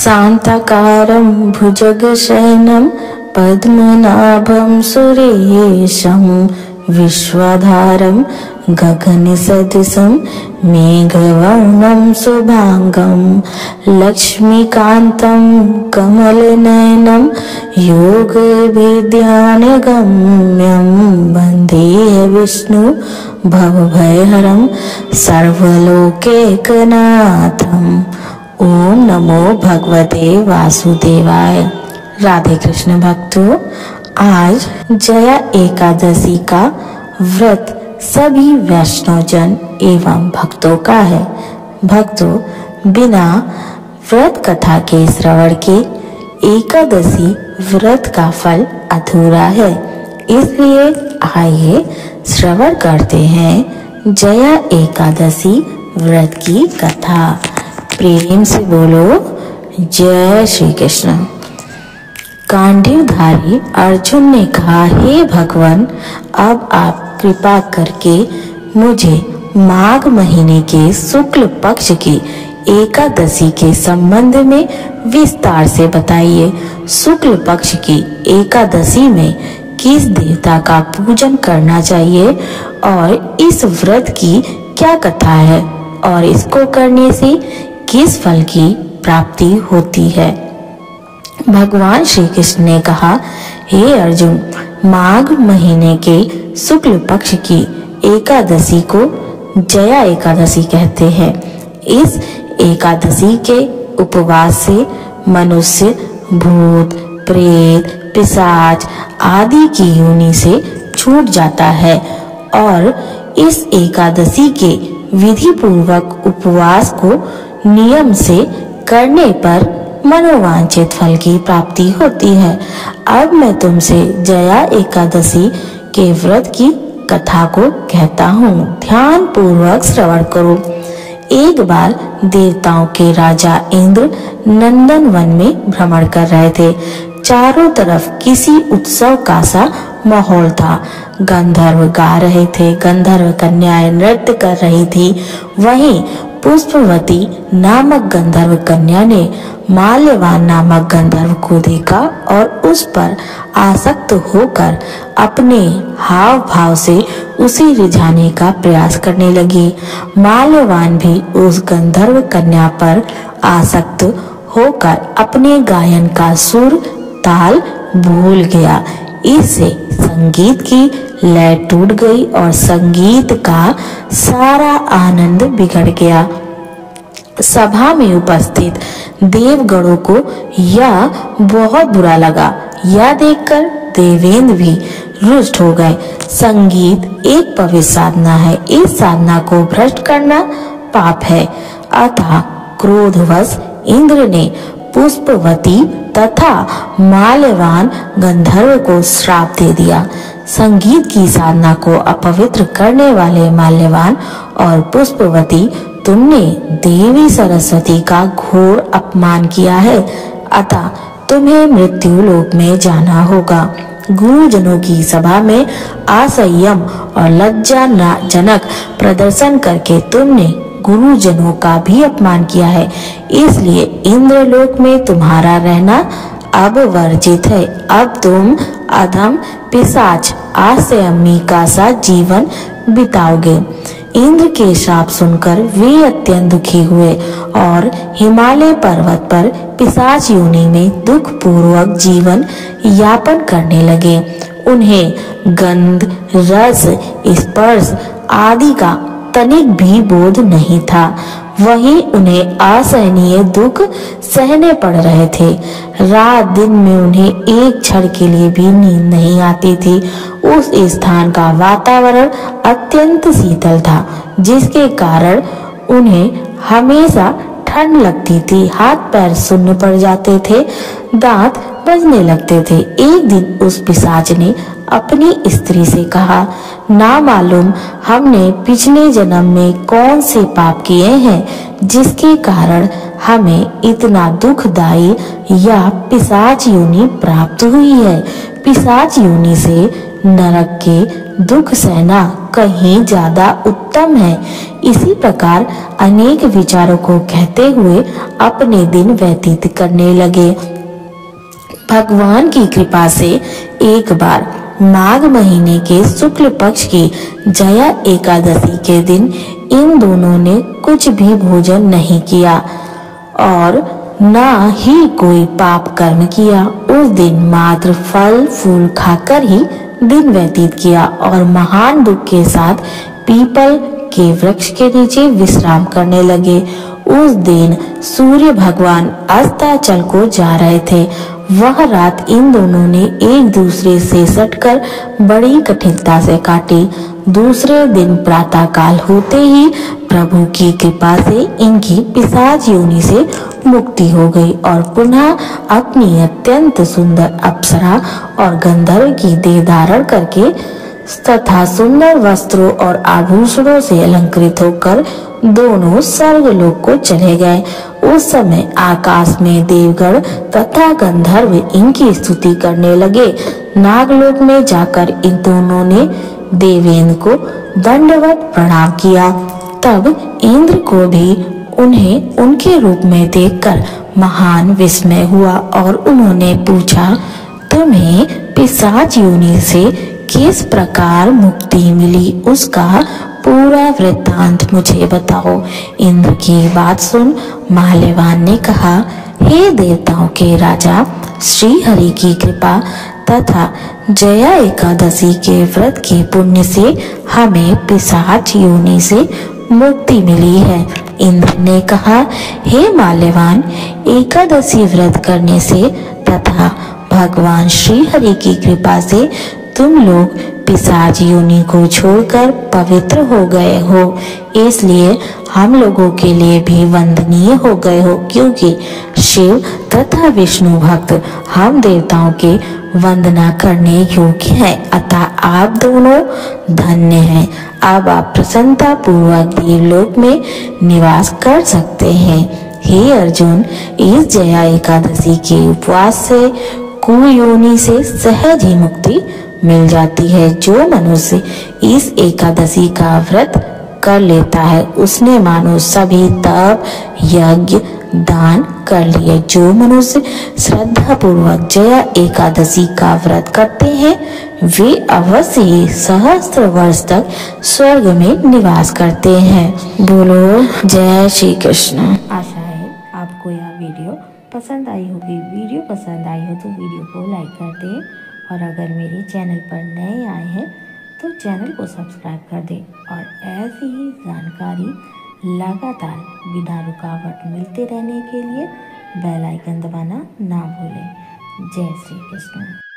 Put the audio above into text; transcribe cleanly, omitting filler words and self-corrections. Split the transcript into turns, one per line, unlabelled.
शान्ताकारं भुजगशयनं पद्मनाभं सुरेशं विश्वाधारं गगनसदृशं मेघवर्णं शुभांगं लक्ष्मीकान्तं कमलनयनं योगविद्यानगम्यं वन्दे विष्णु भवभयहरं सर्वलोकैकनाथम्। ओम नमो भगवते वासुदेवाय। राधे कृष्ण भक्तों, आज जया एकादशी का व्रत सभी वैष्णवजन एवं भक्तों का है। भक्तों, बिना व्रत कथा के श्रवण के एकादशी व्रत का फल अधूरा है। इसलिए आइए श्रवण करते हैं जया एकादशी व्रत की कथा। प्रेम से बोलो जय श्री कृष्ण। गांडीवधारी अर्जुन ने कहा, हे भगवान, अब आप कृपा करके मुझे माघ महीने के शुक्ल पक्ष की एकादशी के संबंध में विस्तार से बताइए। शुक्ल पक्ष की एकादशी में किस देवता का पूजन करना चाहिए और इस व्रत की क्या कथा है और इसको करने से किस फल की प्राप्ति होती है। भगवान श्री कृष्ण ने कहा, हे अर्जुन, माघ महीने के शुक्ल पक्ष की एकादशी को जया एकादशी कहते हैं। इस एकादशी के उपवास से मनुष्य भूत, प्रेत, पिशाच आदि की योनि से छूट जाता है और इस एकादशी के विधि पूर्वक उपवास को नियम से करने पर मनोवांछित फल की प्राप्ति होती है। अब मैं तुमसे जया एकादशी के व्रत की कथा को कहता हूँ, ध्यान पूर्वक श्रवण करो। एक बार देवताओं के राजा इंद्र नंदन वन में भ्रमण कर रहे थे। चारों तरफ किसी उत्सव का सा माहौल था। गंधर्व गा रहे थे, गंधर्व कन्याएं नृत्य कर रही थी। वहीं पुष्पवती नामक गंधर्व कन्या ने माल्यवान नामक गंधर्व को देखा और उस पर आसक्त होकर अपने हाव भाव से उसे रिझाने का प्रयास करने लगी। माल्यवान भी उस गंधर्व कन्या पर आसक्त होकर अपने गायन का सुर ताल भूल गया। इससे संगीत की लय टूट गई और संगीत का सारा आनंद बिगड़ गया। सभा में उपस्थित देवगणों को यह बहुत बुरा लगा। यह देखकर देवेंद्र भी रुष्ट हो गए। संगीत एक पवित्र साधना है, इस साधना को भ्रष्ट करना पाप है। अतः क्रोधवश इंद्र ने पुष्पवती तथा माल्यवान गंधर्व को श्राप दे दिया। संगीत की साधना को अपवित्र करने वाले माल्यवान और पुष्पवती, तुमने देवी सरस्वती का घोर अपमान किया है, अतः तुम्हें मृत्यु लोक में जाना होगा। गुरुजनों की सभा में असंयम और लज्जाजनक प्रदर्शन करके तुमने गुरुजनों का भी अपमान किया है, इसलिए इंद्रलोक में तुम्हारा रहना अब वर्जित है। अब तुम अधम पिशाच असंयमी का सा जीवन बिताओगे। इंद्र के श्राप सुनकर वे अत्यंत दुखी हुए और हिमालय पर्वत पर पिशाच योनि में दुख पूर्वक जीवन यापन करने लगे। उन्हें गंध, रस, स्पर्श आदि का तनिक भी बोध नहीं था। वहीं उन्हें असहनीय दुख सहने पड़ रहे थे। रात दिन में उन्हें एक क्षण के लिए भी नींद नहीं आती थी। उस स्थान का वातावरण अत्यंत शीतल था, जिसके कारण उन्हें हमेशा ठंड लगती थी। हाथ पैर सुन्न पड़ जाते थे, दांत बजने लगते थे। एक दिन उस पिशाच ने अपनी स्त्री से कहा, ना मालूम हमने पिछले जन्म में कौन से पाप किए हैं जिसके कारण हमें इतना दुखदायी या पिशाच योनि प्राप्त हुई है। पिशाच योनि से नरक के दुख सहना कहीं ज्यादा उत्तम है। इसी प्रकार अनेक विचारों को कहते हुए अपने दिन व्यतीत करने लगे। भगवान की कृपा से एक बार माघ महीने के शुक्ल पक्ष की जया एकादशी के दिन इन दोनों ने कुछ भी भोजन नहीं किया और न ही कोई पाप कर्म किया। उस दिन मात्र फल फूल खाकर ही दिन व्यतीत किया और महान दुख के साथ पीपल के वृक्ष के नीचे विश्राम करने लगे। उस दिन सूर्य भगवान अस्ताचल को जा रहे थे। वह रात इन दोनों ने एक दूसरे से सटकर बड़ी कठिनता से काटी। दूसरे दिन प्रातः काल होते ही प्रभु की कृपा से इनकी पिशाच योनि से मुक्ति हो गई और पुनः अपनी अत्यंत सुंदर अप्सरा और गंधर्व की देह धारण करके तथा सुंदर वस्त्रों और आभूषणों से अलंकृत होकर दोनों स्वर्गलोक को चले गए। उस समय आकाश में देवगण तथा गंधर्व इनकी स्तुति करने लगे। नागलोक में जाकर इन दोनों ने देवेंद्र को दंडवत प्रणाम किया। तब इंद्र को भी उन्हें उनके रूप में देखकर महान विस्मय हुआ और उन्होंने पूछा, तुम्हें पिशाच योनि से किस प्रकार मुक्ति मिली, उसका पूरा वृत्तांत मुझे बताओ। इंद्र की बात सुन माल्यवान ने कहा, हे देवताओं के राजा, श्री हरि की कृपा तथा जया एकादशी के व्रत के पुण्य से हमें पिशाच योनि से मुक्ति मिली है। इंद्र ने कहा, हे माल्यवान, एकादशी व्रत करने से तथा भगवान श्री हरि की कृपा से तुम लोग पिशाच योनि को छोड़कर पवित्र हो गए हो, इसलिए हम लोगों के लिए भी वंदनीय हो गए हो, क्योंकि शिव तथा विष्णु भक्त हम देवताओं के वंदना करने योग्य हैं। अतः आप दोनों धन्य हैं। अब आप प्रसन्नता पूर्वक देवलोक में निवास कर सकते हैं। हे अर्जुन, इस जया एकादशी के उपवास से कुयोनि से सहज ही मुक्ति मिल जाती है। जो मनुष्य इस एकादशी का व्रत कर लेता है उसने मानो सभी तप यज्ञ दान कर लिए। जो मनुष्य श्रद्धा पूर्वक जया एकादशी का व्रत करते हैं वे अवश्य ही सहस्त्र वर्ष तक स्वर्ग में निवास करते हैं। बोलो जय श्री कृष्ण। आशा है आपको यह वीडियो पसंद आई होगी। वीडियो पसंद आई हो तो वीडियो को लाइक कर दें और अगर मेरे चैनल पर नए आए हैं तो चैनल को सब्सक्राइब कर दें और ऐसी ही जानकारी लगातार बिना रुकावट मिलते रहने के लिए बेल आइकन दबाना ना भूलें। जय श्री कृष्ण।